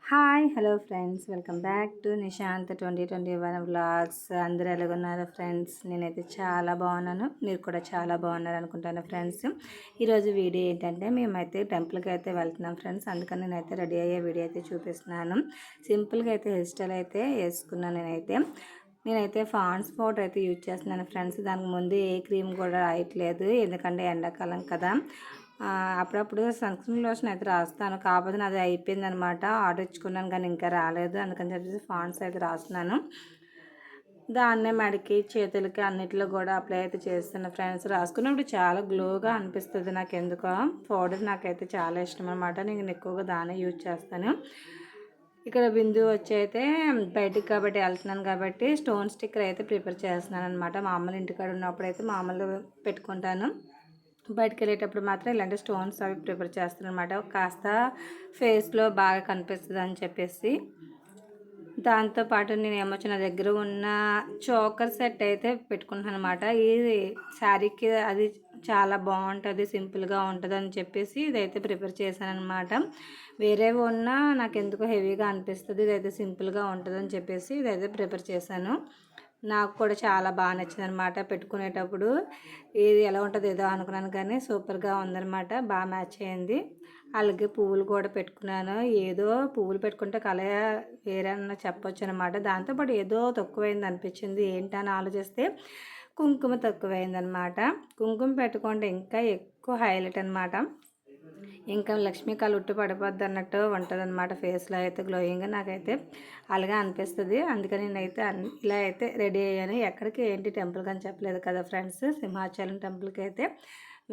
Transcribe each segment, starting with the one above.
Hi hello friends, welcome back to Nishant 2021 vlogs. అందరూ ఎలాగున్నారు friends? నేనైతే చాలా బాగున్నాను, మీరు కూడా చాలా బాగున్నారు అనుకుంటాను ఫ్రెండ్స్. ఈరోజు వీడియో ఏంటంటే మేమైతే టెంపుల్కి అయితే వెళ్తున్నాం ఫ్రెండ్స్. అందుకని నేనైతే రెడీ అయ్యే వీడియో అయితే చూపిస్తున్నాను. సింపుల్గా అయితే హెయిర్ స్టైల్ అయితే వేసుకున్నాను. నేనైతే ఫాండ్స్ పౌడర్ అయితే యూజ్ చేస్తున్నాను ఫ్రెండ్స్. దానికి ముందు ఏ క్రీమ్ కూడా రాయట్లేదు, ఎందుకంటే ఎండాకాలం కదా. అప్పుడప్పుడు సన్స్క్రీన్ లోషన్ అయితే రాస్తాను, కాకపోతే అది అయిపోయిందనమాట. ఆర్డర్ ఇచ్చుకున్నాను కానీ ఇంకా రాలేదు, అందుకని చెప్పేసి ఫాండ్స్ అయితే రాస్తున్నాను. దాన్నే మెడకి చేతులకి అన్నిటిలో కూడా అప్లై అయితే చేస్తాను ఫ్రెండ్స్. రాసుకున్నప్పుడు చాలా గ్లోగా అనిపిస్తుంది నాకు ఎందుకో. పౌడర్ నాకైతే చాలా ఇష్టం అనమాట, నేను ఎక్కువగా దాన్నే యూజ్ చేస్తాను. ఇక్కడ బిందు వచ్చి అయితే బయటికి కాబట్టి వెళ్తున్నాను కాబట్టి స్టోన్ స్టిక్కర్ అయితే ప్రిపేర్ చేస్తున్నాను అనమాట. మామూలు ఇంటికాడ ఉన్నప్పుడు అయితే మామూలు పెట్టుకుంటాను, బయటకు వెళ్ళేటప్పుడు మాత్రం ఇలాంటి స్టోన్స్ అవి ప్రిపేర్ చేస్తాను అనమాట. కాస్త ఫేస్లో బాగా కనిపిస్తుంది అని చెప్పేసి. దాంతోపాటు నేను ఏమొచ్చిన దగ్గర ఉన్న చోకర్ సెట్ అయితే పెట్టుకుంటున్నాను అనమాట. ఈ శారీకి అది చాలా బాగుంటుంది, సింపుల్గా ఉంటుంది అని చెప్పేసి ఇదైతే ప్రిపేర్ చేశాను అనమాట. వేరేవి ఉన్నా నాకు ఎందుకో హెవీగా అనిపిస్తుంది, ఇదైతే సింపుల్గా ఉంటుంది అని చెప్పేసి ఇదైతే ప్రిపేర్ చేశాను. నాకు కూడా చాలా బాగా నచ్చింది అనమాట. పెట్టుకునేటప్పుడు ఇది ఎలా ఉంటుంది ఏదో అనుకున్నాను కానీ సూపర్గా ఉందనమాట, బాగా మ్యాచ్ అయింది. అలాగే పువ్వులు కూడా పెట్టుకున్నాను. ఏదో పువ్వులు పెట్టుకుంటే కళ వేరే అన్న చెప్పొచ్చు అనమాట. దాంతోపాటు ఏదో తక్కువైంది అనిపించింది, ఏంటని ఆలోచిస్తే కుంకుమ తక్కువైందనమాట. కుంకుమ పెట్టుకుంటే ఇంకా ఎక్కువ హైలైట్ అనమాట. ఇంకా లక్ష్మీ కళ ఉట్టు పడిపోద్ది అన్నట్టు ఉంటుంది అనమాట. ఫేస్లో అయితే గ్లోయింగ్గా నాకైతే అలాగే అనిపిస్తుంది. అందుకని నేనైతే ఇలా అయితే రెడీ అయ్యాను. ఎక్కడికి ఏంటి టెంపుల్కి అని చెప్పలేదు కదా ఫ్రెండ్స్, సింహాచలం టెంపుల్కి అయితే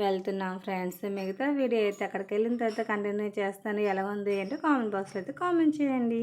వెళ్తున్నాం ఫ్రెండ్స్. మిగతా వీడియో అయితే అక్కడికి వెళ్ళిన తర్వాత కంటిన్యూ చేస్తాను. ఎలా ఉంది ఏంటో కామెంట్ బాక్స్లో అయితే కామెంట్ చేయండి.